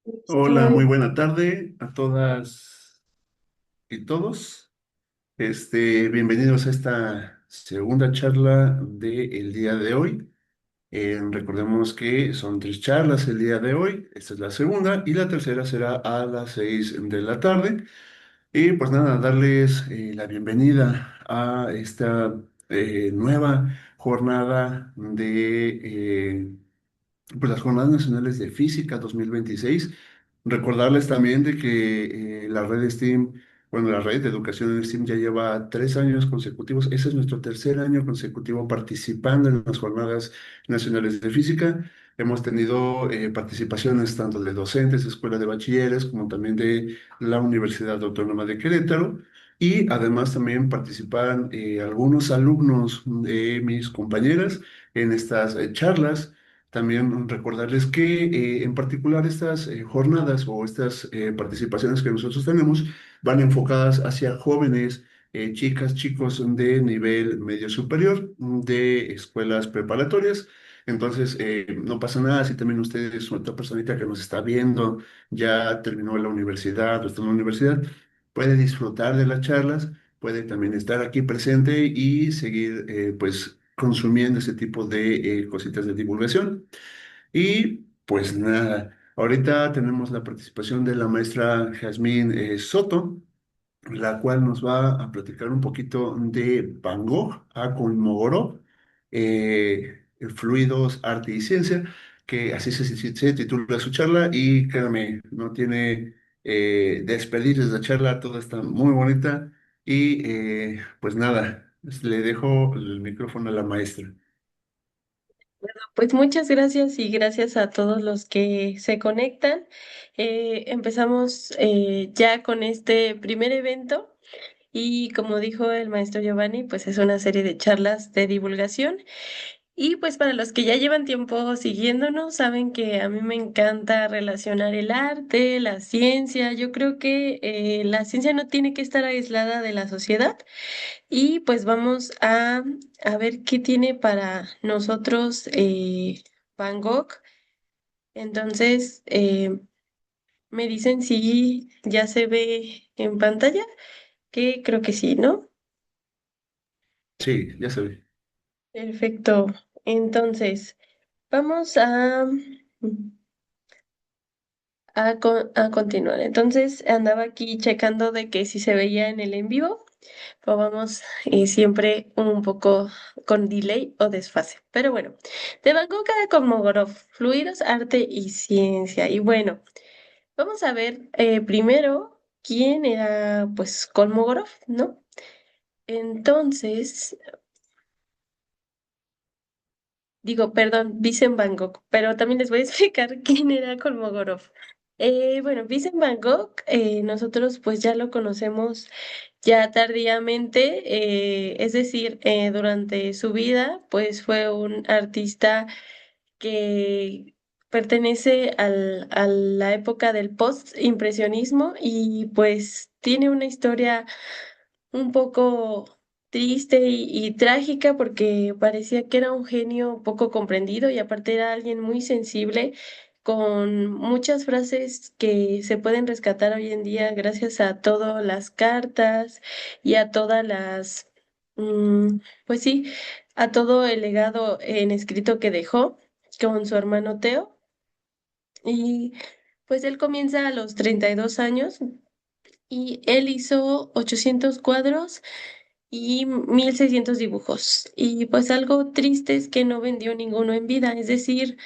Hola, Estoy, muy buena tarde a todas y todos. Bienvenidos a esta segunda charla del día de hoy. Recordemos que son tres charlas el día de hoy. Esta es la segunda y la tercera será a las 6 de la tarde. Y pues nada, darles la bienvenida a esta nueva jornada de pues las Jornadas Nacionales de Física 2026. Recordarles también de que la red STEAM, bueno, la red de educación en STEAM ya lleva 3 años consecutivos. Ese es nuestro tercer año consecutivo participando en las Jornadas Nacionales de Física. Hemos tenido participaciones tanto de docentes, escuelas de bachilleres, como también de la Universidad Autónoma de Querétaro. Y además también participan algunos alumnos de mis compañeras en estas charlas. También recordarles que en particular estas jornadas o estas participaciones que nosotros tenemos van enfocadas hacia jóvenes, chicas, chicos de nivel medio superior, de escuelas preparatorias. Entonces, no pasa nada si también ustedes, otra personita que nos está viendo, ya terminó la universidad o está en la universidad, puede disfrutar de las charlas, puede también estar aquí presente y seguir pues consumiendo ese tipo de cositas de divulgación. Y pues nada, ahorita tenemos la participación de la maestra Jazmín Soto, la cual nos va a platicar un poquito de Van Gogh a Kolmogorov, Fluidos, Arte y Ciencia, que así se titula su charla y créanme, no tiene desperdicios de charla, toda está muy bonita y pues nada, le dejo el micrófono a la maestra. pues muchas gracias y gracias a todos los que se conectan. Empezamos ya con este primer evento y como dijo el maestro Giovanni, pues es una serie de charlas de divulgación. Y pues para los que ya llevan tiempo siguiéndonos, saben que a mí me encanta relacionar el arte, la ciencia. Yo creo que la ciencia no tiene que estar aislada de la sociedad. Y pues vamos a ver qué tiene para nosotros Van Gogh. Entonces, me dicen si ya se ve en pantalla, que creo que sí, ¿no? Sí, ya se ve. Perfecto. Entonces, vamos a continuar. Entonces, andaba aquí checando de que si se veía en el en vivo. O vamos siempre un poco con delay o desfase. Pero bueno, de Van Gogh a Kolmogorov, fluidos, arte y ciencia. Y bueno, vamos a ver primero quién era pues Kolmogorov, ¿no? Entonces, digo, perdón, Vincent Van Gogh, pero también les voy a explicar quién era Kolmogorov. Bueno, Vincent Van Gogh, nosotros pues ya lo conocemos ya tardíamente, es decir, durante su vida, pues fue un artista que pertenece a la época del post-impresionismo y pues tiene una historia un poco triste y trágica porque parecía que era un genio poco comprendido y aparte era alguien muy sensible con muchas frases que se pueden rescatar hoy en día gracias a todas las cartas y a todas las, pues sí, a todo el legado en escrito que dejó con su hermano Teo. Y pues él comienza a los 32 años y él hizo 800 cuadros y 1600 dibujos. Y pues algo triste es que no vendió ninguno en vida. Es decir,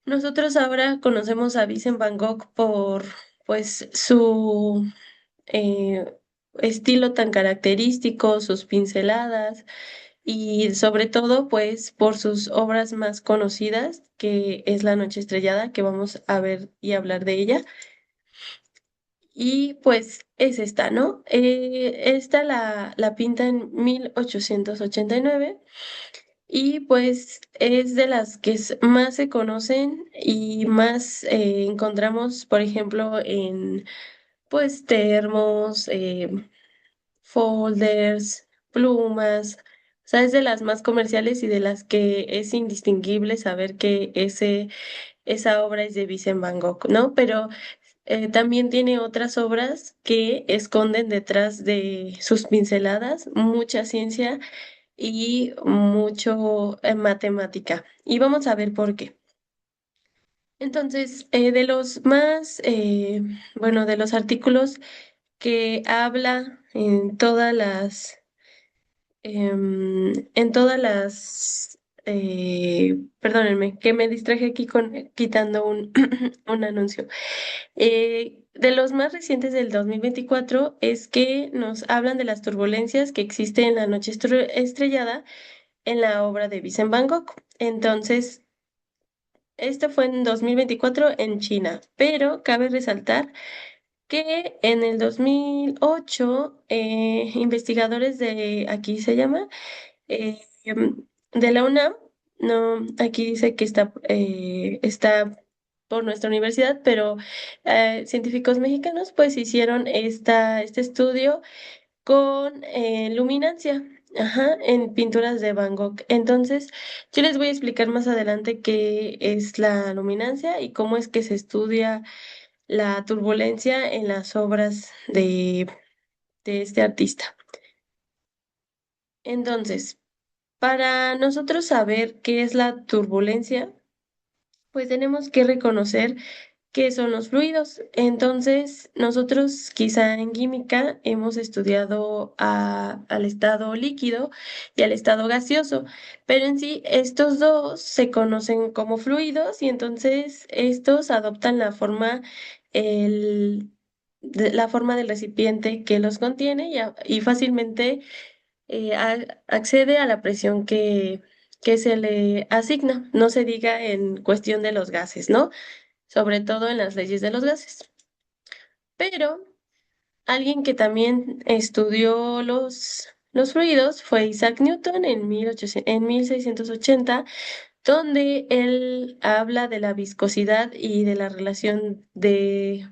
nosotros ahora conocemos a Vincent Van Gogh por pues su eh, estilo tan característico, sus pinceladas y sobre todo pues por sus obras más conocidas, que es La Noche Estrellada, que vamos a ver y hablar de ella. Y pues es esta, ¿no? Esta la pinta en 1889 y pues es de las que más se conocen y más encontramos, por ejemplo, en pues termos, folders, plumas. O sea, es de las más comerciales y de las que es indistinguible saber que ese esa obra es de Vincent Van Gogh, ¿no? Pero también tiene otras obras que esconden detrás de sus pinceladas mucha ciencia y mucho matemática. Y vamos a ver por qué. Entonces, de los más, bueno, de los artículos que habla en todas las, perdónenme, que me distraje aquí con quitando un, un anuncio. De los más recientes del 2024 es que nos hablan de las turbulencias que existen en la noche estrellada en la obra de Vincent Van Gogh. Entonces, esto fue en 2024 en China, pero cabe resaltar que en el 2008 investigadores de, aquí se llama, de la UNAM, no, aquí dice que está por nuestra universidad, pero científicos mexicanos pues hicieron este estudio con luminancia, ajá, en pinturas de Van Gogh. Entonces, yo les voy a explicar más adelante qué es la luminancia y cómo es que se estudia la turbulencia en las obras de este artista. Entonces, para nosotros saber qué es la turbulencia, pues tenemos que reconocer qué son los fluidos. Entonces, nosotros quizá en química hemos estudiado al estado líquido y al estado gaseoso, pero en sí estos dos se conocen como fluidos y entonces estos adoptan el, la forma del recipiente que los contiene y fácilmente accede a la presión que se le asigna, no se diga en cuestión de los gases, ¿no? Sobre todo en las leyes de los gases. Pero alguien que también estudió los fluidos fue Isaac Newton en 1680, donde él habla de la viscosidad y de la relación del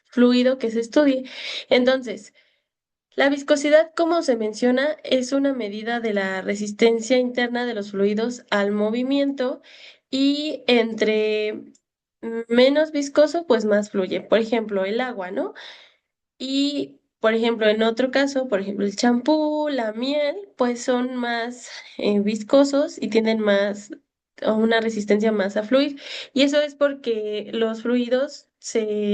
fluido que se estudie. Entonces, la viscosidad, como se menciona, es una medida de la resistencia interna de los fluidos al movimiento y entre menos viscoso, pues más fluye. Por ejemplo, el agua, ¿no? Y, por ejemplo, en otro caso, por ejemplo, el champú, la miel, pues son más viscosos y tienen más o una resistencia más a fluir. Y eso es porque los fluidos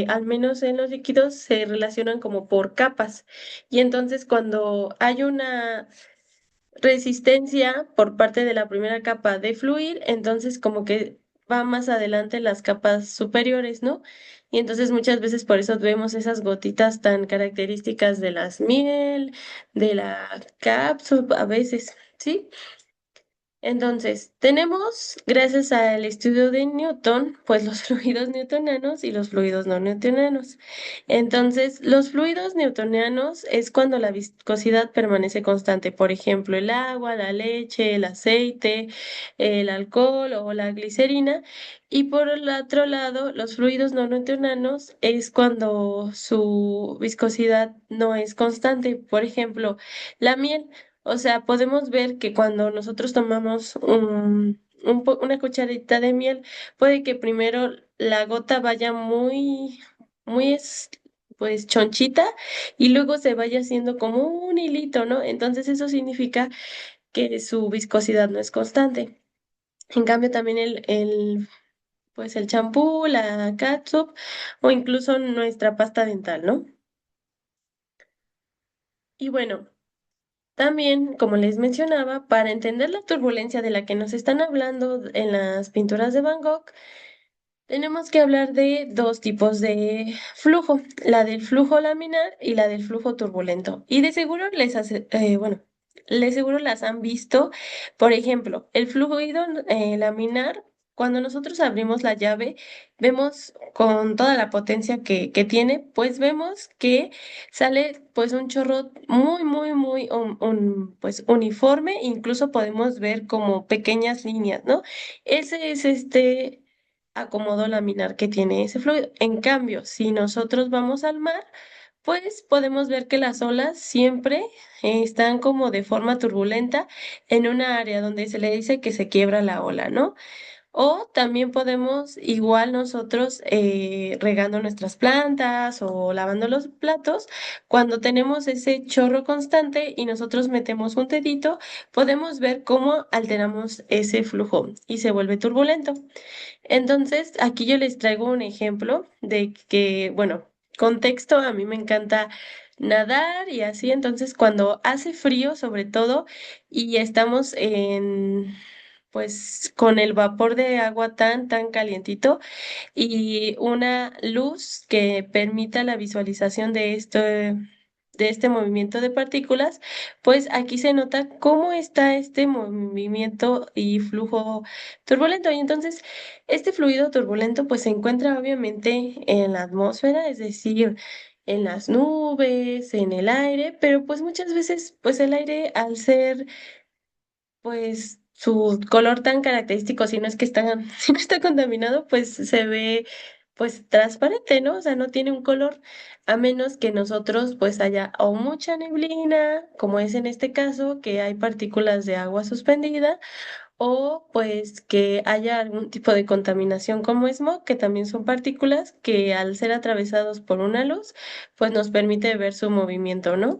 al menos en los líquidos, se relacionan como por capas. Y entonces cuando hay una resistencia por parte de la primera capa de fluir, entonces como que va más adelante las capas superiores, ¿no? Y entonces muchas veces por eso vemos esas gotitas tan características de las miel, de la cápsula, a veces, ¿sí? Entonces, tenemos, gracias al estudio de Newton, pues los fluidos newtonianos y los fluidos no newtonianos. Entonces, los fluidos newtonianos es cuando la viscosidad permanece constante, por ejemplo, el agua, la leche, el aceite, el alcohol o la glicerina. Y por el otro lado, los fluidos no newtonianos es cuando su viscosidad no es constante, por ejemplo, la miel. O sea, podemos ver que cuando nosotros tomamos una cucharadita de miel, puede que primero la gota vaya muy, pues chonchita y luego se vaya haciendo como un hilito, ¿no? Entonces eso significa que su viscosidad no es constante. En cambio, también pues el champú, la catsup o incluso nuestra pasta dental, ¿no? Y bueno. También, como les mencionaba, para entender la turbulencia de la que nos están hablando en las pinturas de Van Gogh, tenemos que hablar de dos tipos de flujo, la del flujo laminar y la del flujo turbulento. Y de seguro bueno, de seguro las han visto. Por ejemplo, el fluido laminar, cuando nosotros abrimos la llave, vemos con toda la potencia que tiene, pues vemos que sale pues un chorro muy pues uniforme, incluso podemos ver como pequeñas líneas, ¿no? Ese es este acomodo laminar que tiene ese fluido. En cambio, si nosotros vamos al mar, pues podemos ver que las olas siempre están como de forma turbulenta en una área donde se le dice que se quiebra la ola, ¿no? O también podemos, igual nosotros, regando nuestras plantas o lavando los platos, cuando tenemos ese chorro constante y nosotros metemos un dedito, podemos ver cómo alteramos ese flujo y se vuelve turbulento. Entonces, aquí yo les traigo un ejemplo de que, bueno, contexto, a mí me encanta nadar y así, entonces cuando hace frío sobre todo y estamos pues con el vapor de agua tan calientito y una luz que permita la visualización de este movimiento de partículas, pues aquí se nota cómo está este movimiento y flujo turbulento. Y entonces, este fluido turbulento pues se encuentra obviamente en la atmósfera, es decir, en las nubes, en el aire, pero pues muchas veces pues el aire al ser pues su color tan característico, si no es que está, si no está contaminado, pues se ve pues transparente, ¿no? O sea, no tiene un color, a menos que nosotros pues haya o mucha neblina, como es en este caso, que hay partículas de agua suspendida, o pues que haya algún tipo de contaminación como smog, que también son partículas que al ser atravesados por una luz, pues nos permite ver su movimiento, ¿no?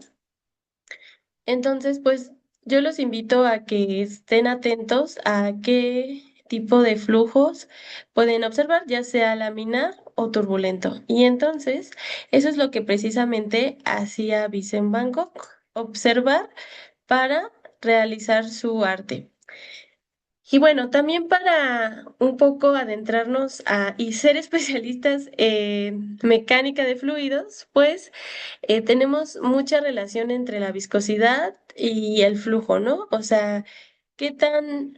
Entonces, pues yo los invito a que estén atentos a qué tipo de flujos pueden observar, ya sea laminar o turbulento. Y entonces, eso es lo que precisamente hacía Vincent Van Gogh, observar para realizar su arte. Y bueno, también para un poco adentrarnos y ser especialistas en mecánica de fluidos, pues tenemos mucha relación entre la viscosidad y el flujo, ¿no? O sea, qué tan,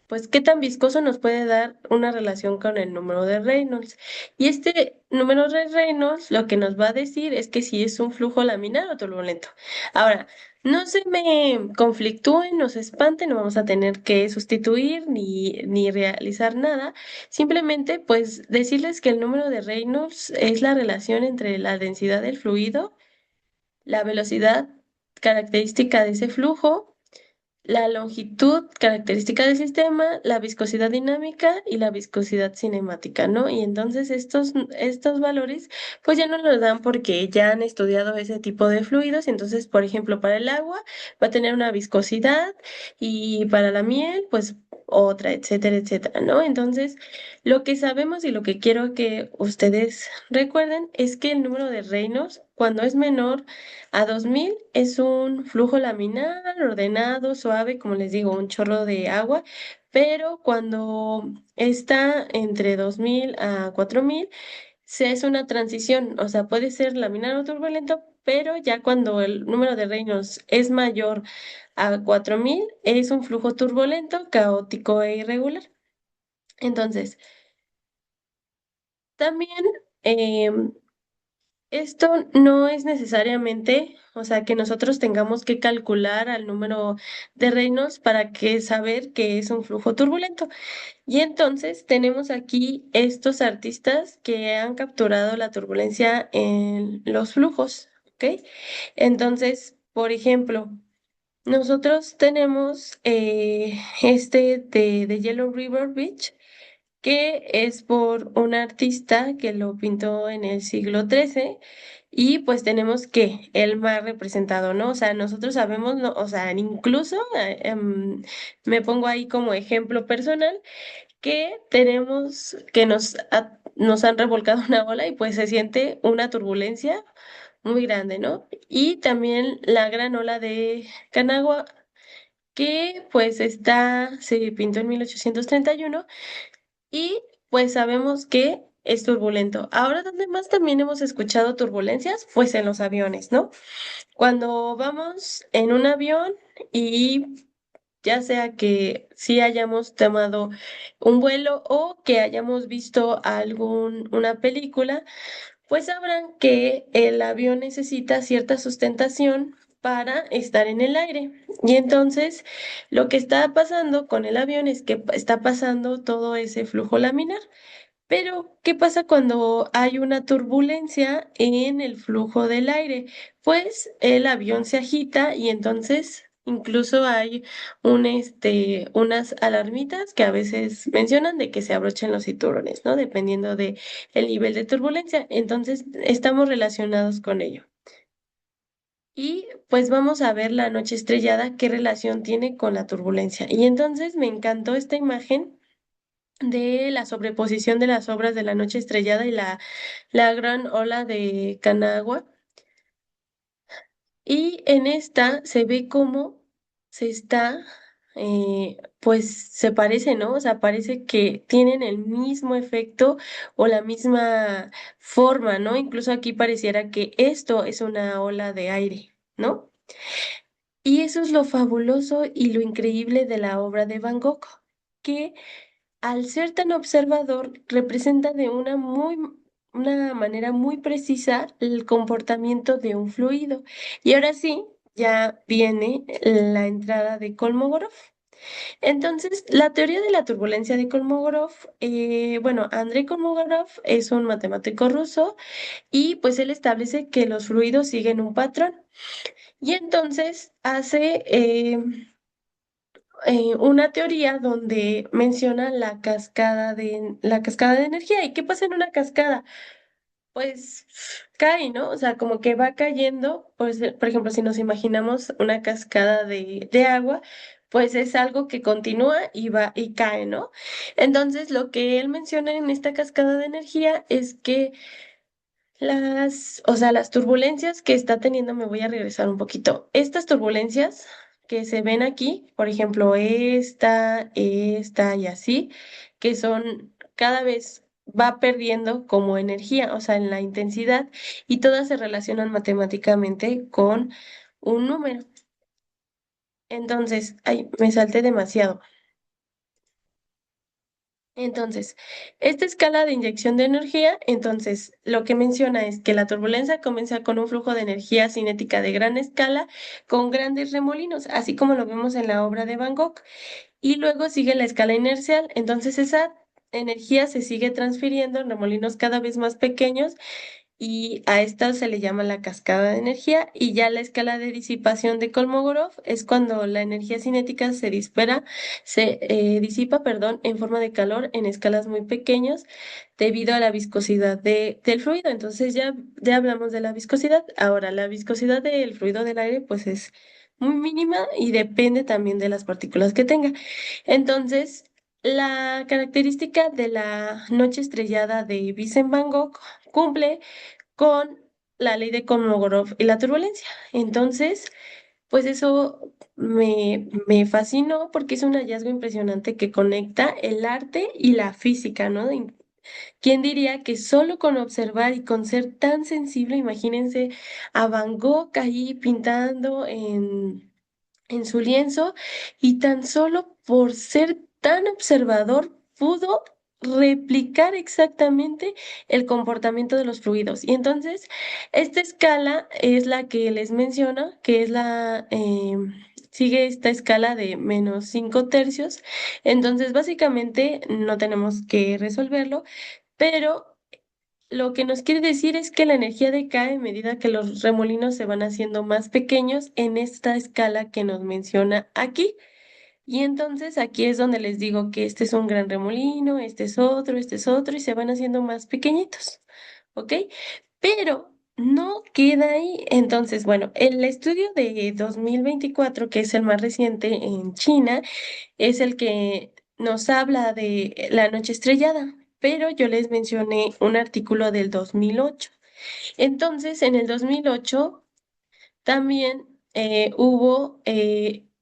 pues, qué tan viscoso nos puede dar una relación con el número de Reynolds. Y este número de Reynolds lo que nos va a decir es que si es un flujo laminar o turbulento. Ahora, no se me conflictúen, no se espanten, no vamos a tener que sustituir ni realizar nada. Simplemente, pues, decirles que el número de Reynolds es la relación entre la densidad del fluido, la velocidad característica de ese flujo, la longitud característica del sistema, la viscosidad dinámica y la viscosidad cinemática, ¿no? Y entonces estos valores pues ya no los dan porque ya han estudiado ese tipo de fluidos. Y entonces, por ejemplo, para el agua va a tener una viscosidad y para la miel pues otra, etcétera, etcétera, ¿no? Entonces, lo que sabemos y lo que quiero que ustedes recuerden es que el número de Reynolds, cuando es menor a 2000 es un flujo laminar, ordenado, suave, como les digo, un chorro de agua, pero cuando está entre 2000 a 4000 se es una transición, o sea, puede ser laminar o turbulento, pero ya cuando el número de Reynolds es mayor a 4000 es un flujo turbulento, caótico e irregular. Entonces, también em, esto no es necesariamente, o sea, que nosotros tengamos que calcular al número de Reynolds para que saber que es un flujo turbulento. Y entonces tenemos aquí estos artistas que han capturado la turbulencia en los flujos, ¿ok? Entonces, por ejemplo, nosotros tenemos este de Yellow River Beach que es por un artista que lo pintó en el siglo XIII y pues tenemos que el mar representado, ¿no? O sea, nosotros sabemos, ¿no? O sea, incluso me pongo ahí como ejemplo personal que tenemos que nos han revolcado una ola y pues se siente una turbulencia muy grande, ¿no? Y también la gran ola de Kanagua que pues se pintó en 1831 y pues sabemos que es turbulento. Ahora, ¿dónde más también hemos escuchado turbulencias? Pues en los aviones, ¿no? Cuando vamos en un avión y ya sea que sí hayamos tomado un vuelo o que hayamos visto una película, pues sabrán que el avión necesita cierta sustentación para estar en el aire. Y entonces lo que está pasando con el avión es que está pasando todo ese flujo laminar. Pero, ¿qué pasa cuando hay una turbulencia en el flujo del aire? Pues el avión se agita y entonces Incluso hay unas alarmitas que a veces mencionan de que se abrochen los cinturones, ¿no? Dependiendo de el nivel de turbulencia. Entonces, estamos relacionados con ello. Y pues vamos a ver la noche estrellada, qué relación tiene con la turbulencia. Y entonces me encantó esta imagen de la sobreposición de las obras de la noche estrellada y la gran ola de Kanagua. Y en esta se ve cómo se está, pues se parece, ¿no? O sea, parece que tienen el mismo efecto o la misma forma, ¿no? Incluso aquí pareciera que esto es una ola de aire, ¿no? Y eso es lo fabuloso y lo increíble de la obra de Van Gogh, que al ser tan observador representa de una manera muy precisa el comportamiento de un fluido. Y ahora sí, ya viene la entrada de Kolmogorov. Entonces, la teoría de la turbulencia de Kolmogorov, bueno, Andrei Kolmogorov es un matemático ruso y pues él establece que los fluidos siguen un patrón. Y entonces hace una teoría donde menciona la cascada de energía. ¿Y qué pasa en una cascada? Pues cae, ¿no? O sea, como que va cayendo, pues, por ejemplo, si nos imaginamos una cascada de agua, pues es algo que continúa y va y cae, ¿no? Entonces, lo que él menciona en esta cascada de energía es que o sea, las turbulencias que está teniendo, me voy a regresar un poquito. Estas turbulencias que se ven aquí, por ejemplo, esta y así, que son cada vez va perdiendo como energía, o sea, en la intensidad, y todas se relacionan matemáticamente con un número. Entonces, ay, me salté demasiado. Entonces, esta escala de inyección de energía, entonces, lo que menciona es que la turbulencia comienza con un flujo de energía cinética de gran escala con grandes remolinos, así como lo vemos en la obra de Van Gogh, y luego sigue la escala inercial, entonces esa energía se sigue transfiriendo en remolinos cada vez más pequeños y a esta se le llama la cascada de energía y ya la escala de disipación de Kolmogorov es cuando la energía cinética se disipa, perdón, en forma de calor en escalas muy pequeñas debido a la viscosidad del fluido. Entonces ya hablamos de la viscosidad. Ahora, la viscosidad del fluido del aire pues es muy mínima y depende también de las partículas que tenga. Entonces, la característica de la noche estrellada de Vincent Van Gogh cumple con la ley de Kolmogorov y la turbulencia. Entonces, pues eso me fascinó porque es un hallazgo impresionante que conecta el arte y la física, ¿no? ¿Quién diría que solo con observar y con ser tan sensible, imagínense a Van Gogh ahí pintando en su lienzo y tan solo por ser tan observador pudo replicar exactamente el comportamiento de los fluidos. Y entonces, esta escala es la que les menciono, que es sigue esta escala de -5 tercios. Entonces, básicamente, no tenemos que resolverlo, pero lo que nos quiere decir es que la energía decae a medida que los remolinos se van haciendo más pequeños en esta escala que nos menciona aquí. Y entonces aquí es donde les digo que este es un gran remolino, este es otro, y se van haciendo más pequeñitos, ¿ok? Pero no queda ahí. Entonces, bueno, el estudio de 2024, que es el más reciente en China, es el que nos habla de la noche estrellada, pero yo les mencioné un artículo del 2008. Entonces, en el 2008 también hubo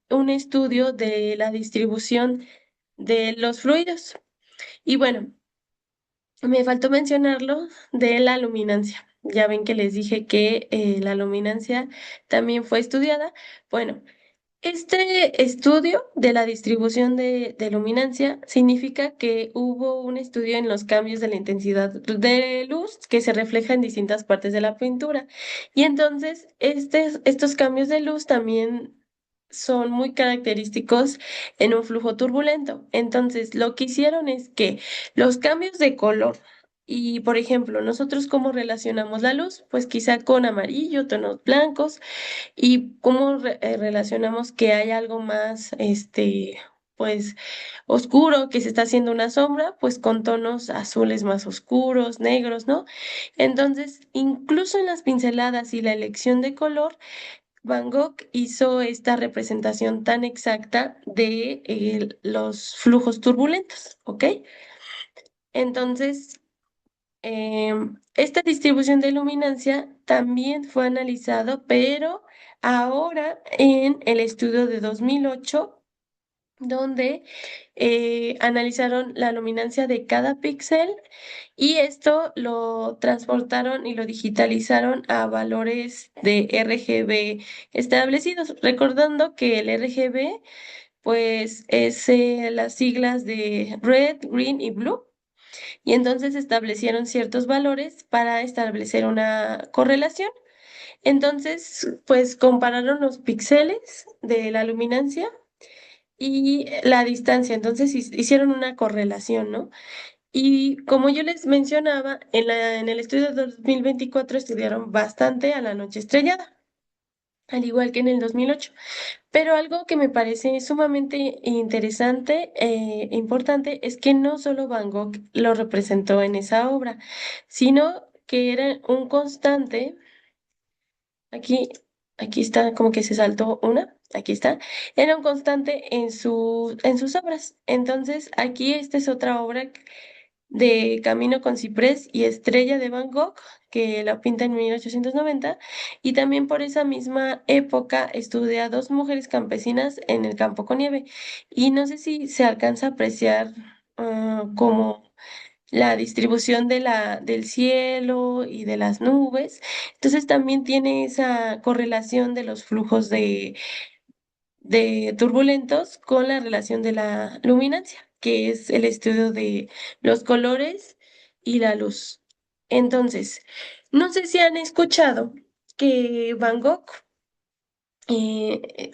un estudio de la distribución de los fluidos. Y bueno, me faltó mencionarlo de la luminancia. Ya ven que les dije que la luminancia también fue estudiada. Bueno, este estudio de la distribución de luminancia significa que hubo un estudio en los cambios de la intensidad de luz que se refleja en distintas partes de la pintura. Y entonces estos cambios de luz también son muy característicos en un flujo turbulento. Entonces, lo que hicieron es que los cambios de color Y, por ejemplo, nosotros cómo relacionamos la luz, pues quizá con amarillo, tonos blancos, y cómo relacionamos que hay algo más, pues, oscuro, que se está haciendo una sombra, pues con tonos azules más oscuros, negros, ¿no? Entonces, incluso en las pinceladas y la elección de color, Van Gogh hizo esta representación tan exacta de los flujos turbulentos, ¿ok? Entonces, esta distribución de luminancia también fue analizado, pero ahora en el estudio de 2008, donde analizaron la luminancia de cada píxel y esto lo transportaron y lo digitalizaron a valores de RGB establecidos, recordando que el RGB pues es las siglas de Red, Green y Blue. Y entonces establecieron ciertos valores para establecer una correlación. Entonces, pues compararon los píxeles de la luminancia y la distancia. Entonces hicieron una correlación, ¿no? Y como yo les mencionaba, en el estudio de 2024 estudiaron bastante a la noche estrellada, al igual que en el 2008. Pero algo que me parece sumamente interesante e importante es que no solo Van Gogh lo representó en esa obra, sino que era un constante. Aquí, aquí está, como que se saltó una. Aquí está. Era un constante en sus obras. Entonces, aquí esta es otra obra de Camino con Ciprés y Estrella de Van Gogh, que la pinta en 1890, y también por esa misma época estudia a dos mujeres campesinas en el campo con nieve. Y no sé si se alcanza a apreciar como la distribución de del cielo y de las nubes. Entonces también tiene esa correlación de los flujos de turbulentos con la relación de la luminancia, que es el estudio de los colores y la luz. Entonces, no sé si han escuchado que Van Gogh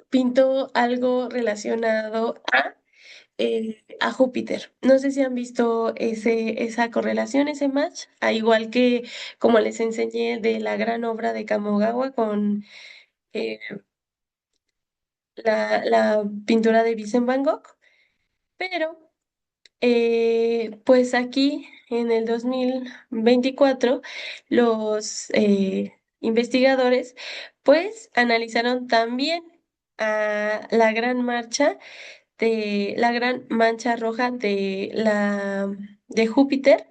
pintó algo relacionado a Júpiter. No sé si han visto esa correlación, ese match, a igual que como les enseñé de la gran obra de Kamogawa con eh, la pintura de Vincent Van Gogh, pero pues aquí en el 2024 los investigadores pues analizaron también a la gran mancha roja de Júpiter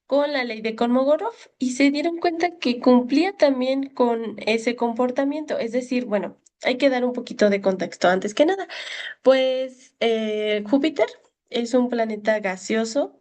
con la ley de Kolmogorov y se dieron cuenta que cumplía también con ese comportamiento. Es decir, bueno, hay que dar un poquito de contexto antes que nada. Pues Júpiter es un planeta gaseoso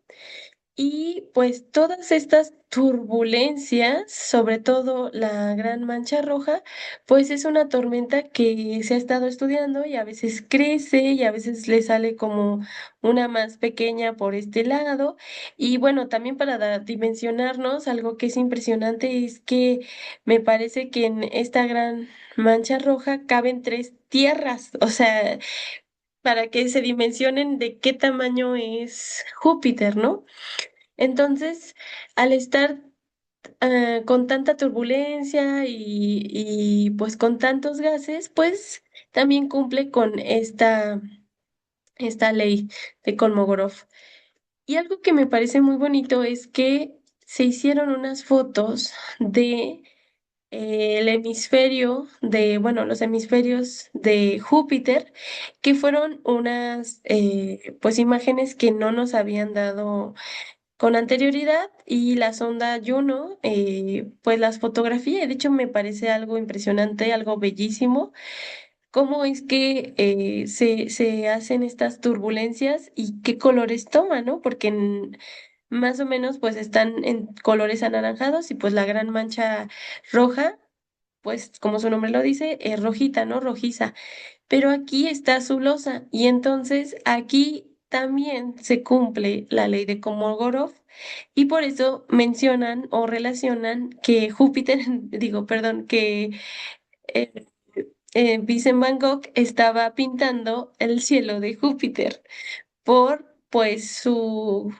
y pues todas estas turbulencias, sobre todo la Gran Mancha Roja, pues es una tormenta que se ha estado estudiando y a veces crece y a veces le sale como una más pequeña por este lado. Y bueno, también para dimensionarnos, algo que es impresionante es que me parece que en esta Gran Mancha Roja caben tres tierras, o sea, para que se dimensionen de qué tamaño es Júpiter, ¿no? Entonces, al estar con tanta turbulencia pues con tantos gases, pues también cumple con esta ley de Kolmogorov. Y algo que me parece muy bonito es que se hicieron unas fotos de el hemisferio bueno, los hemisferios de Júpiter, que fueron unas, pues, imágenes que no nos habían dado con anterioridad y la sonda Juno, pues las fotografía, y de hecho me parece algo impresionante, algo bellísimo, cómo es que se hacen estas turbulencias y qué colores toman, ¿no? Porque más o menos pues están en colores anaranjados y pues la gran mancha roja, pues como su nombre lo dice, es rojita, ¿no? Rojiza, pero aquí está azulosa y entonces aquí también se cumple la ley de Kolmogorov y por eso mencionan o relacionan que Júpiter, digo, perdón, que eh, Vincent Van Gogh estaba pintando el cielo de Júpiter por pues su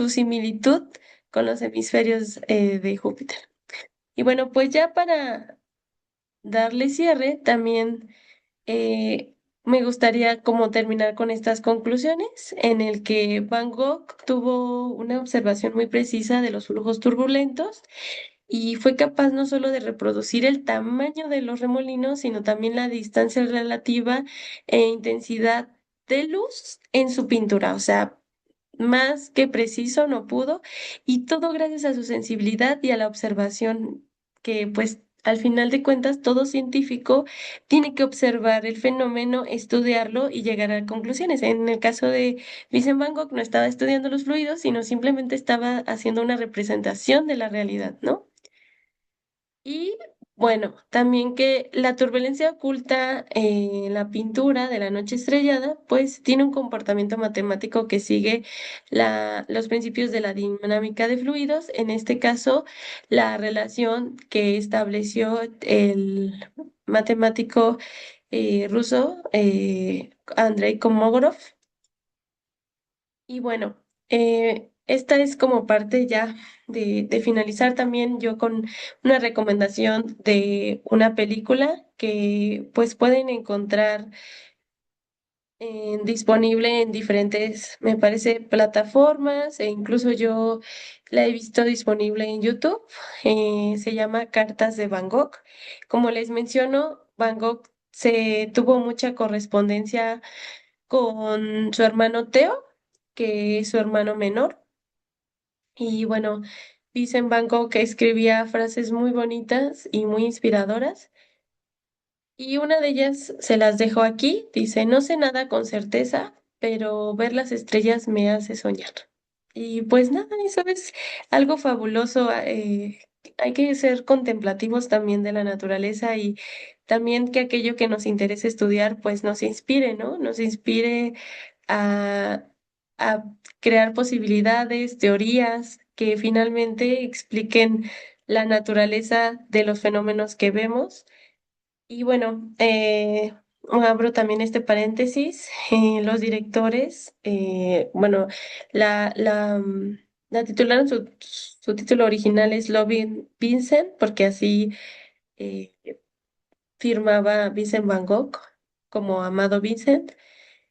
similitud con los hemisferios de Júpiter. Y bueno, pues ya para darle cierre, también me gustaría como terminar con estas conclusiones en el que Van Gogh tuvo una observación muy precisa de los flujos turbulentos y fue capaz no solo de reproducir el tamaño de los remolinos, sino también la distancia relativa e intensidad de luz en su pintura. O sea, más que preciso no pudo, y todo gracias a su sensibilidad y a la observación que pues al final de cuentas todo científico tiene que observar el fenómeno, estudiarlo y llegar a conclusiones. En el caso de Vincent Van Gogh no estaba estudiando los fluidos, sino simplemente estaba haciendo una representación de la realidad, ¿no? Y bueno, también que la turbulencia oculta en la pintura de la noche estrellada, pues tiene un comportamiento matemático que sigue los principios de la dinámica de fluidos, en este caso, la relación que estableció el matemático ruso Andrei Kolmogorov. Y bueno, esta es como parte ya de finalizar también yo con una recomendación de una película que pues pueden encontrar disponible en diferentes, me parece, plataformas e incluso yo la he visto disponible en YouTube. Se llama Cartas de Van Gogh. Como les menciono, Van Gogh se tuvo mucha correspondencia con su hermano Theo, que es su hermano menor. Y bueno, Vincent Van Gogh escribía frases muy bonitas y muy inspiradoras. Y una de ellas se las dejo aquí. Dice, no sé nada con certeza, pero ver las estrellas me hace soñar. Y pues nada, eso es algo fabuloso. Hay que ser contemplativos también de la naturaleza y también que aquello que nos interese estudiar, pues nos inspire, ¿no? Nos inspire a, a crear posibilidades, teorías que finalmente expliquen la naturaleza de los fenómenos que vemos. Y bueno, abro también este paréntesis. Los directores, bueno, la titularon, su título original es Loving Vincent, porque así eh, firmaba Vincent Van Gogh como Amado Vincent,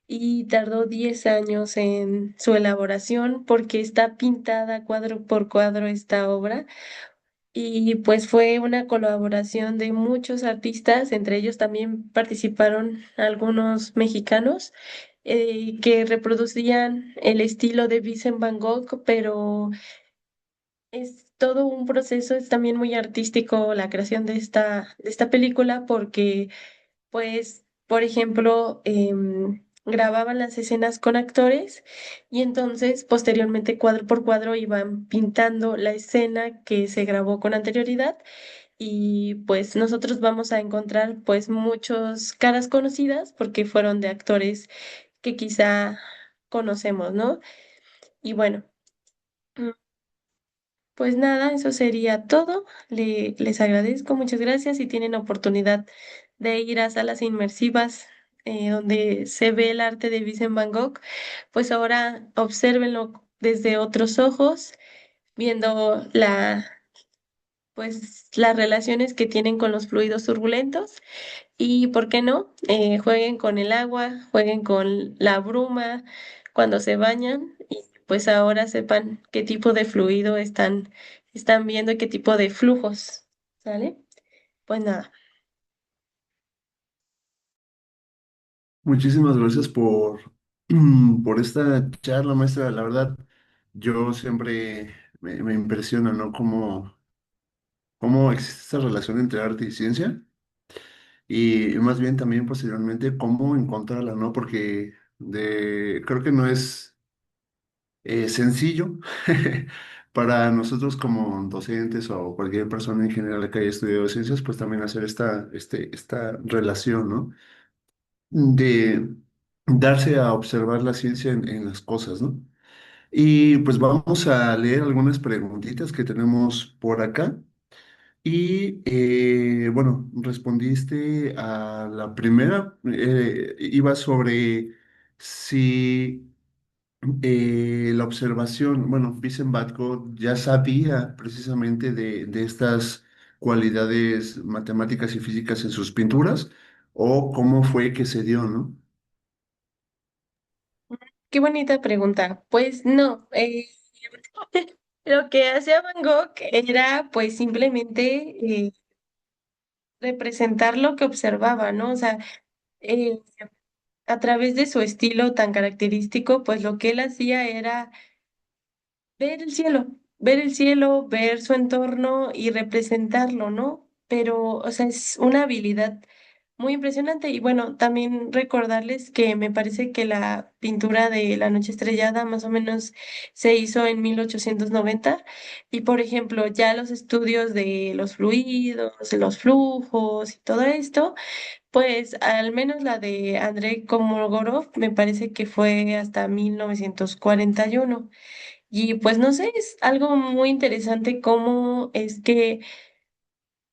y tardó 10 años en su elaboración porque está pintada cuadro por cuadro esta obra. Y pues fue una colaboración de muchos artistas, entre ellos también participaron algunos mexicanos que reproducían el estilo de Vincent Van Gogh, pero es todo un proceso, es también muy artístico la creación de esta película porque pues, por ejemplo, grababan las escenas con actores y entonces posteriormente cuadro por cuadro iban pintando la escena que se grabó con anterioridad y pues nosotros vamos a encontrar pues muchas caras conocidas porque fueron de actores que quizá conocemos, ¿no? Y bueno. Pues nada, eso sería todo. Les agradezco, muchas gracias. Si tienen oportunidad de ir a salas inmersivas donde se ve el arte de Vincent Van Gogh, pues ahora obsérvenlo desde otros ojos, viendo pues, las relaciones que tienen con los fluidos turbulentos y, ¿por qué no? Jueguen con el agua, jueguen con la bruma cuando se bañan y pues ahora sepan qué tipo de fluido están viendo y qué tipo de flujos, ¿sale? Pues nada. Muchísimas gracias por esta charla, maestra. La verdad, yo siempre me impresiona, ¿no? Cómo existe esta relación entre arte y ciencia y más bien también posteriormente cómo encontrarla, ¿no? Porque creo que no es sencillo para nosotros como docentes o cualquier persona en general que haya estudiado ciencias, pues también hacer esta relación, ¿no? De darse a observar la ciencia en las cosas, ¿no? Y pues vamos a leer algunas preguntitas que tenemos por acá. Y bueno, respondiste a la primera, iba sobre si La observación, bueno, Vincent Van Gogh ya sabía precisamente de estas cualidades matemáticas y físicas en sus pinturas, o cómo fue que se dio, ¿no? Qué bonita pregunta. Pues no, lo que hacía Van Gogh era pues simplemente representar lo que observaba, ¿no? O sea, eh, a través de su estilo tan característico, pues lo que él hacía era ver el cielo, ver su entorno y representarlo, ¿no? Pero, o sea, es una habilidad muy impresionante. Y bueno, también recordarles que me parece que la pintura de La Noche Estrellada más o menos se hizo en 1890. Y, por ejemplo, ya los estudios de los fluidos, los flujos y todo esto, pues al menos la de Andrei Kolmogorov me parece que fue hasta 1941. Y pues no sé, es algo muy interesante cómo es que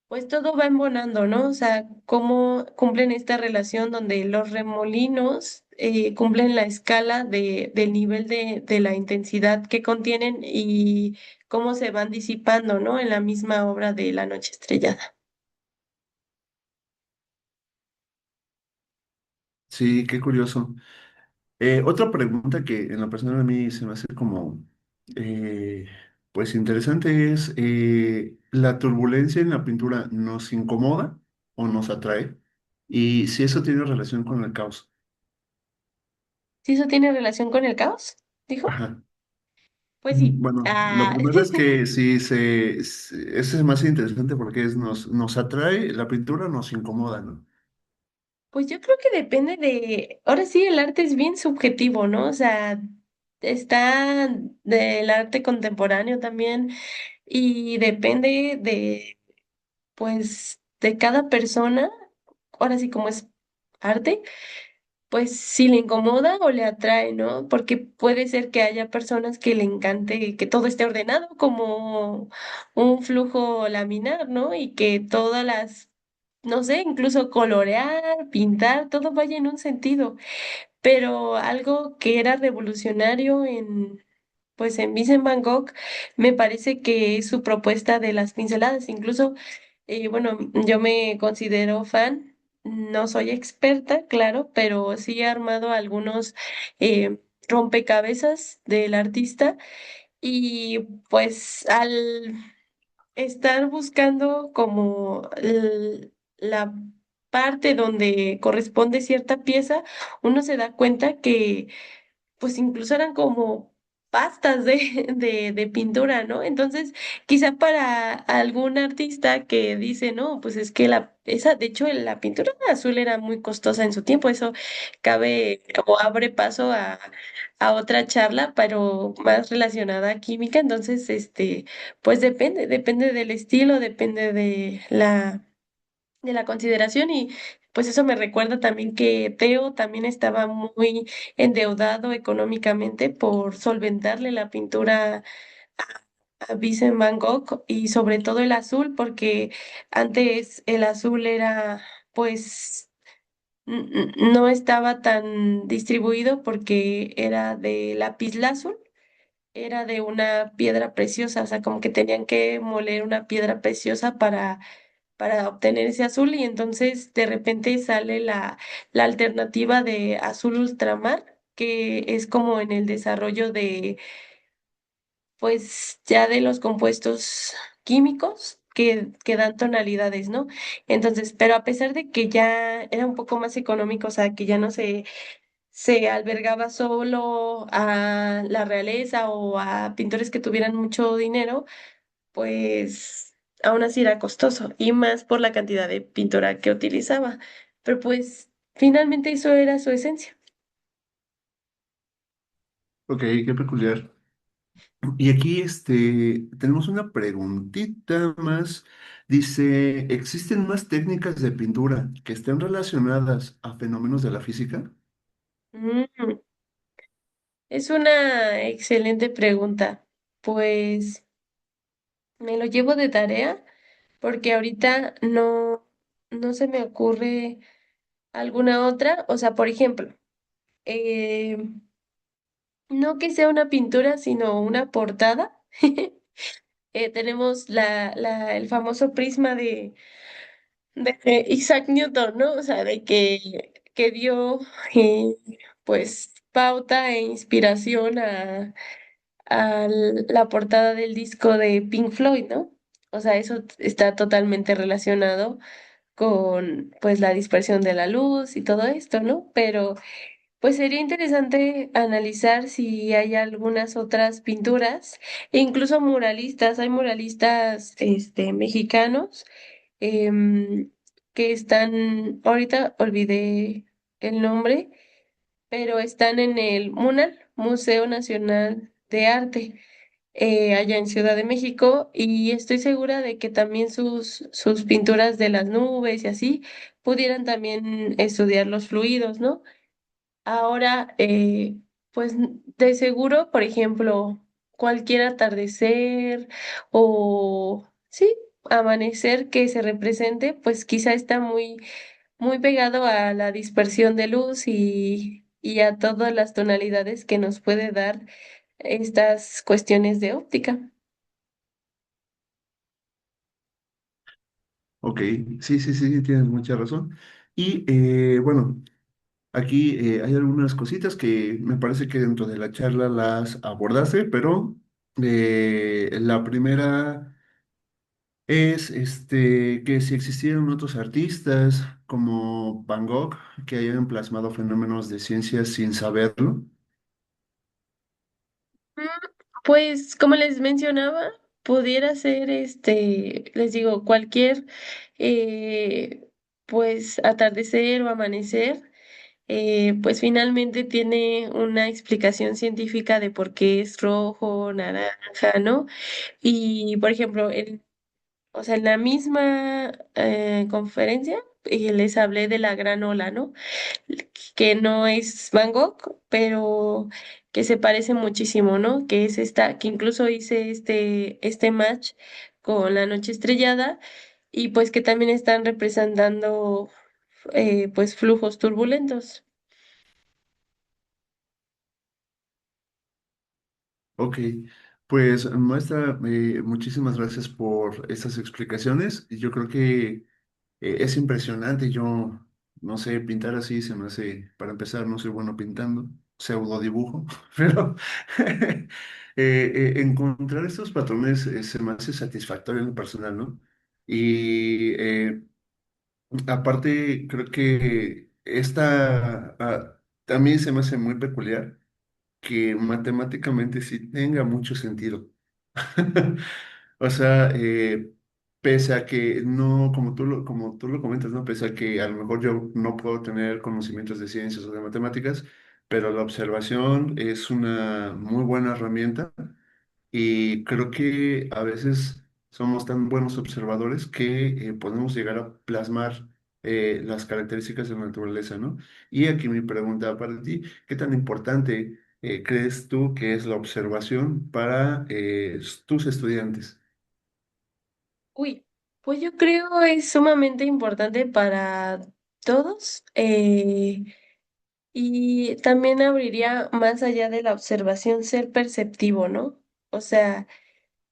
pues todo va embonando, ¿no? O sea, cómo cumplen esta relación donde los remolinos cumplen la escala del nivel de la intensidad que contienen y cómo se van disipando, ¿no? En la misma obra de La Noche Estrellada. Sí, qué curioso. Otra pregunta que en lo personal a mí se me hace como, eh, pues interesante es, ¿la turbulencia en la pintura nos incomoda o nos atrae? Y si eso tiene relación con el caos. ¿Sí eso tiene relación con el caos? ¿Dijo? Ajá. Pues sí. Bueno, lo Ah, primero es que si ese es más interesante porque nos atrae la pintura, nos incomoda, ¿no? pues yo creo que depende de, ahora sí, el arte es bien subjetivo, ¿no? O sea, está del arte contemporáneo también y depende de, pues, de cada persona, ahora sí como es arte, pues si le incomoda o le atrae, ¿no? Porque puede ser que haya personas que le encante que todo esté ordenado como un flujo laminar, ¿no? Y que todas las, no sé, incluso colorear, pintar, todo vaya en un sentido. Pero algo que era revolucionario en, pues en Vincent Van Gogh, me parece que es su propuesta de las pinceladas. Incluso, bueno, yo me considero fan, no soy experta, claro, pero sí he armado algunos rompecabezas del artista y pues al estar buscando como la parte donde corresponde cierta pieza, uno se da cuenta que pues incluso eran como pastas de pintura, ¿no? Entonces, quizá para algún artista que dice, no, pues es que de hecho, la pintura azul era muy costosa en su tiempo, eso cabe o abre paso a otra charla, pero más relacionada a química, entonces, pues depende del estilo, depende de la consideración y pues eso me recuerda también que Teo también estaba muy endeudado económicamente por solventarle la pintura a Vincent Van Gogh y sobre todo el azul porque antes el azul era pues no estaba tan distribuido porque era de lapislázuli, era de una piedra preciosa, o sea, como que tenían que moler una piedra preciosa para obtener ese azul y entonces de repente sale la alternativa de azul ultramar, que es como en el desarrollo de, pues ya de los compuestos químicos que dan tonalidades, ¿no? Entonces, pero a pesar de que ya era un poco más económico, o sea, que ya no se albergaba solo a la realeza o a pintores que tuvieran mucho dinero, pues aún así era costoso y más por la cantidad de pintura que utilizaba. Pero pues finalmente eso era su esencia. Ok, qué peculiar. Y aquí tenemos una preguntita más. Dice, ¿existen más técnicas de pintura que estén relacionadas a fenómenos de la física? Mm, es una excelente pregunta. Pues me lo llevo de tarea porque ahorita no se me ocurre alguna otra. O sea, por ejemplo, eh, no que sea una pintura, sino una portada. Tenemos el famoso prisma de Isaac Newton, ¿no? O sea, que dio eh, pues pauta e inspiración a la portada del disco de Pink Floyd, ¿no? O sea, eso está totalmente relacionado con pues la dispersión de la luz y todo esto, ¿no? Pero pues sería interesante analizar si hay algunas otras pinturas e incluso muralistas. Hay muralistas mexicanos em, que están, ahorita olvidé el nombre, pero están en el MUNAL, Museo Nacional de Arte, allá en Ciudad de México, y estoy segura de que también sus pinturas de las nubes y así pudieran también estudiar los fluidos, ¿no? Ahora, pues de seguro, por ejemplo, cualquier atardecer o sí, amanecer que se represente, pues quizá está muy pegado a la dispersión de luz y a todas las tonalidades que nos puede dar estas cuestiones de óptica. Ok, sí, sí, sí, tienes mucha razón. Y bueno, aquí hay algunas cositas que me parece que dentro de la charla las abordaste, pero la primera es que si existieran otros artistas como Van Gogh que hayan plasmado fenómenos de ciencia sin saberlo. Mm, Pues como les mencionaba, pudiera ser les digo, cualquier eh, pues atardecer o amanecer, pues finalmente tiene una explicación científica de por qué es rojo, naranja, ¿no? Y por ejemplo, o sea, en la misma conferencia les hablé de la gran ola, ¿no? Que no es Van Gogh, pero que se parece muchísimo, ¿no? Que es esta, que incluso hice este match con La Noche Estrellada y pues que también están representando pues flujos turbulentos. Ok, pues maestra, muchísimas gracias por estas explicaciones. Yo creo que es impresionante. Yo no sé pintar así, se me hace, para empezar, no soy bueno pintando, pseudo dibujo, pero encontrar estos patrones se me hace satisfactorio en lo personal, ¿no? Y aparte, creo que esta también se me hace muy peculiar que matemáticamente sí tenga mucho sentido. O sea, pese a que no, como tú lo comentas, ¿no? Pese a que a lo mejor yo no puedo tener conocimientos de ciencias o de matemáticas, pero la observación es una muy buena herramienta y creo que a veces somos tan buenos observadores que podemos llegar a plasmar las características de la naturaleza, ¿no? Y aquí mi pregunta para ti, ¿qué tan importante crees tú que es la observación para tus estudiantes? Uy, pues yo creo es sumamente importante para todos. Y también abriría más allá de la observación, ser perceptivo, ¿no? O sea,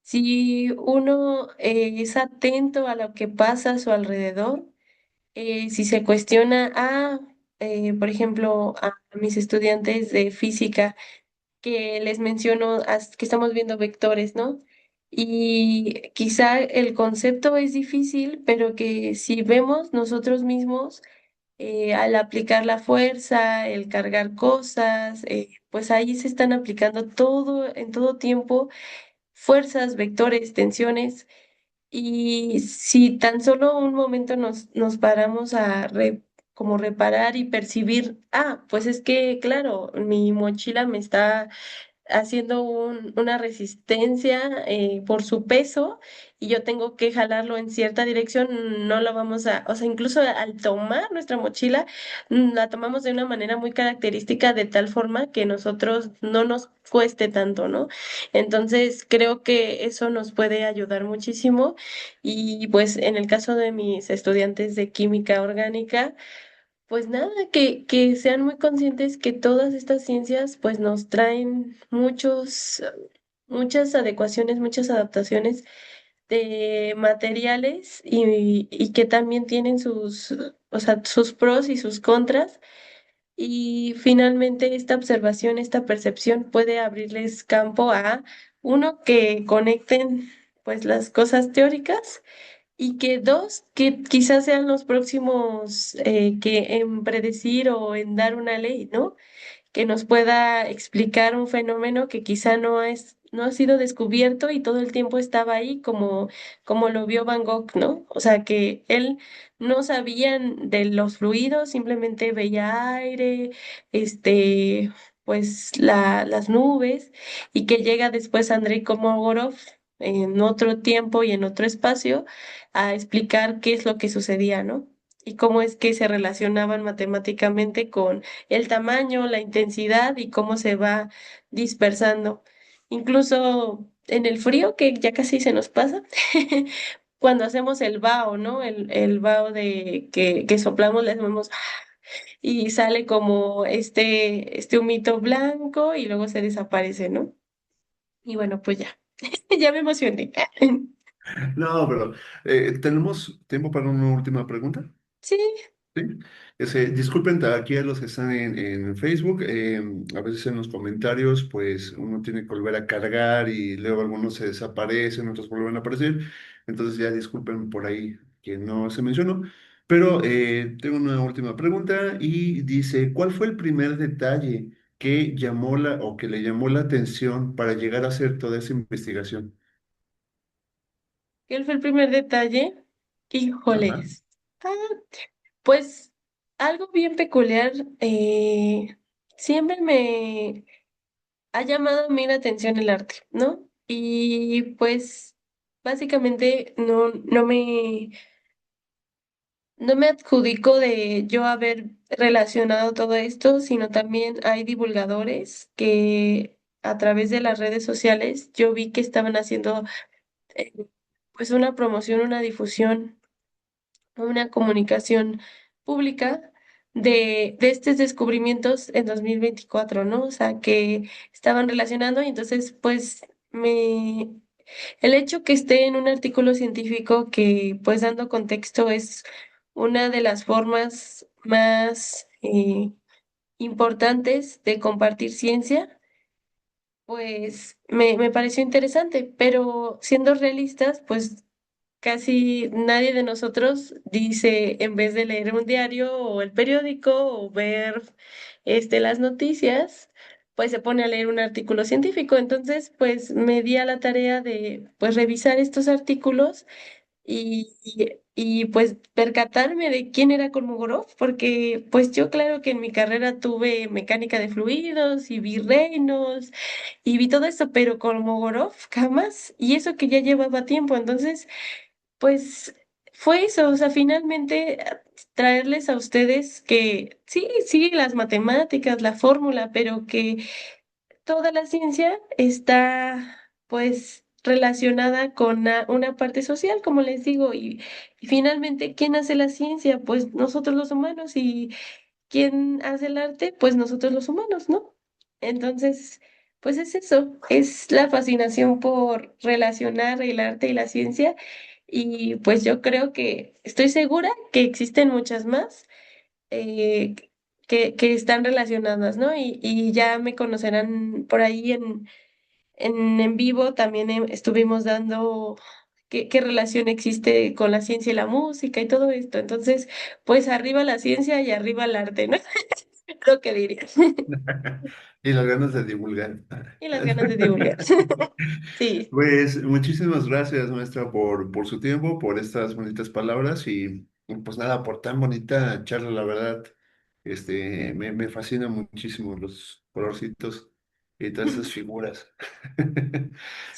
si uno es atento a lo que pasa a su alrededor, si se cuestiona, por ejemplo, a mis estudiantes de física, que les menciono que estamos viendo vectores, ¿no? Y quizá el concepto es difícil, pero que si vemos nosotros mismos, al aplicar la fuerza, el cargar cosas, pues ahí se están aplicando todo, en todo tiempo, fuerzas, vectores, tensiones. Y si tan solo un momento nos paramos a como reparar y percibir, pues es que, claro, mi mochila me está haciendo una resistencia por su peso y yo tengo que jalarlo en cierta dirección, no lo vamos a, o sea, incluso al tomar nuestra mochila, la tomamos de una manera muy característica de tal forma que nosotros no nos cueste tanto, ¿no? Entonces, creo que eso nos puede ayudar muchísimo y pues en el caso de mis estudiantes de química orgánica, Pues nada, que sean muy conscientes que todas estas ciencias pues nos traen muchas adecuaciones, muchas adaptaciones de materiales y que también tienen o sea, sus pros y sus contras. Y finalmente esta observación, esta percepción puede abrirles campo a uno, que conecten pues las cosas teóricas y que dos, que quizás sean los próximos que en predecir o en dar una ley, ¿no? Que nos pueda explicar un fenómeno que quizá no ha sido descubierto y todo el tiempo estaba ahí como lo vio Van Gogh, ¿no? O sea, que él no sabía de los fluidos, simplemente veía aire, este, pues las nubes, y que llega después Andrei Kolmogorov en otro tiempo y en otro espacio a explicar qué es lo que sucedía, ¿no? Y cómo es que se relacionaban matemáticamente con el tamaño, la intensidad y cómo se va dispersando. Incluso en el frío, que ya casi se nos pasa, cuando hacemos el vaho, ¿no? El vaho de que soplamos, le hacemos y sale como este humito blanco y luego se desaparece, ¿no? Y bueno, pues ya, ya me emocioné. No, pero ¿tenemos tiempo para una última pregunta? Sí, Sí. Disculpen aquí a los que están en Facebook, a veces en los comentarios pues uno tiene que volver a cargar y luego algunos se desaparecen, otros vuelven a aparecer, entonces ya disculpen por ahí que no se mencionó, pero tengo una última pregunta y dice, ¿cuál fue el primer detalle que llamó o que le llamó la atención para llegar a hacer toda esa investigación? ¿cuál fue el primer detalle? Ajá. Híjoles. Ah, pues algo bien peculiar. Siempre me ha llamado a mí la atención el arte, ¿no? Y pues básicamente no me adjudico de yo haber relacionado todo esto, sino también hay divulgadores que a través de las redes sociales yo vi que estaban haciendo eh, pues una promoción, una difusión, una comunicación pública de estos descubrimientos en 2024, ¿no? O sea, que estaban relacionando y entonces, pues, el hecho que esté en un artículo científico que, pues, dando contexto, es una de las formas más importantes de compartir ciencia, pues, me pareció interesante, pero siendo realistas, pues, casi nadie de nosotros dice, en vez de leer un diario o el periódico o ver las noticias, pues se pone a leer un artículo científico. Entonces, pues me di a la tarea de pues revisar estos artículos y, pues percatarme de quién era Kolmogorov, porque pues yo claro que en mi carrera tuve mecánica de fluidos y vi reinos y vi todo esto, pero Kolmogorov jamás, y eso que ya llevaba tiempo. Entonces, pues fue eso, o sea, finalmente traerles a ustedes que sí, sí, las matemáticas, la fórmula, pero que toda la ciencia está pues relacionada con una parte social, como les digo, y finalmente, ¿quién hace la ciencia? Pues nosotros los humanos, y ¿quién hace el arte? Pues nosotros los humanos, ¿no? Entonces, pues es eso, es la fascinación por relacionar el arte y la ciencia, y pues yo creo que estoy segura que existen muchas más eh, que están relacionadas, ¿no? Y ya me conocerán por ahí en vivo, también estuvimos dando qué relación existe con la ciencia y la música y todo esto. Entonces, pues arriba la ciencia y arriba el arte, ¿no? Lo que diría. Y las ganas de divulgar. Y las ganas de divulgar. Sí, Pues muchísimas gracias, maestra, por su tiempo, por estas bonitas palabras y, pues nada, por tan bonita charla, la verdad. Me fascina muchísimo los colorcitos y todas esas figuras.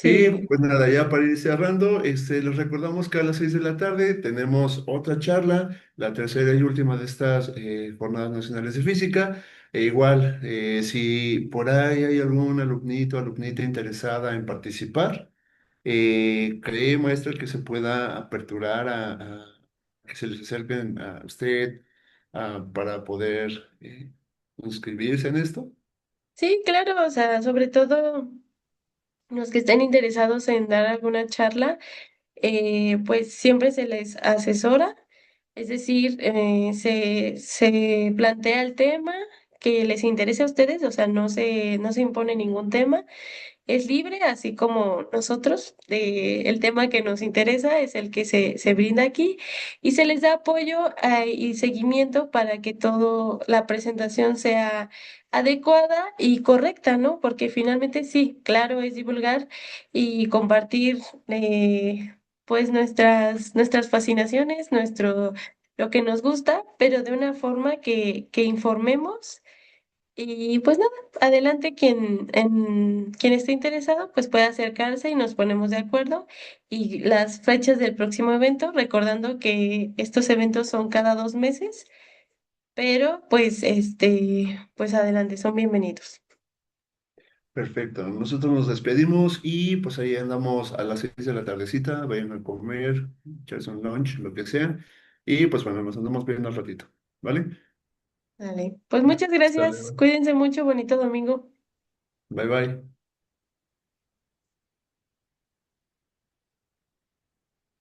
Y sí. pues nada, ya para ir cerrando, les recordamos que a las 6 de la tarde tenemos otra charla, la tercera y última de estas jornadas nacionales de física. E igual, si por ahí hay algún alumnito, alumnita interesada en participar, ¿cree, maestra, que se pueda aperturar a que se les acerquen a usted? para poder inscribirse en esto. Sí, claro, o sea, sobre todo los que estén interesados en dar alguna charla, pues siempre se les asesora, es decir, se plantea el tema que les interese a ustedes, o sea, no se impone ningún tema. Es libre, así como nosotros. El tema que nos interesa es el que se brinda aquí y se les da apoyo y seguimiento para que todo la presentación sea adecuada y correcta, ¿no? Porque finalmente sí, claro, es divulgar y compartir pues nuestras fascinaciones, lo que nos gusta, pero de una forma que informemos y pues nada, adelante quien esté interesado, pues puede acercarse y nos ponemos de acuerdo. Y las fechas del próximo evento, recordando que estos eventos son cada 2 meses, pero pues pues adelante, son bienvenidos. Perfecto, nosotros nos despedimos y pues ahí andamos a las 6 de la tardecita, vayan a comer, echarse un lunch, lo que sea, y pues bueno, nos andamos viendo al ratito, ¿vale? Vale, pues muchas Hasta gracias, luego. cuídense mucho, bonito domingo. Bye bye.